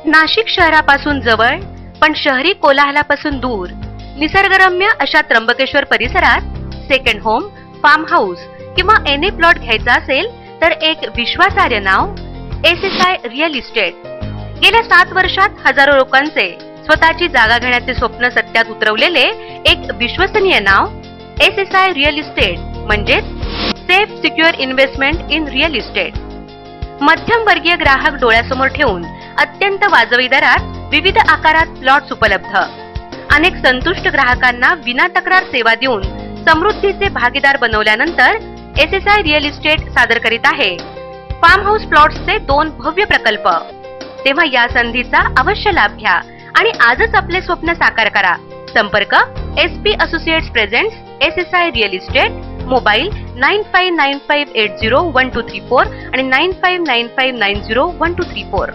नाशिक शहरापासून जवळ पण शहरी कोलाहलापासून दूर निसर्गरम्य अशा त्र्यंबकेश्वर परिसरात सेकंड होम, फार्म हाऊस किंवा एनए प्लॉट घ्यायचा असेल तर एक विश्वासार्ह नाव SSI रिअल इस्टेट. गेल्या 7 वर्षात हजारो लोकांचे स्वतःची जागा घेण्याचे स्वप्न सत्यात उतरवलेले एक विश्वसनीय नाव SSI रिअल इस्टेट म्हणजेच safe secure investment in real estate. मध्यम वर्गीय ग्राहक डोळ्यासमोर ठेवून अत्यंत वाजवी दरात विविध आकारात प्लॉट्स उपलब्ध. अनेक संतुष्ट ग्राहकांना विना तक्रार सेवा देऊन समृद्धीचे भागीदार बनवल्यानंतर SSI रिअल इस्टेट सादर करीत आहे फार्म हाऊस प्लॉट्सचे 2 भव्य प्रकल्प. तेव्हा या संधीचा अवश्य लाभ घ्या आणि आजच आपले स्वप्न साकार करा. संपर्क SP associates presents SSI real estate. Mobile 9595801234 आणि 9595901234.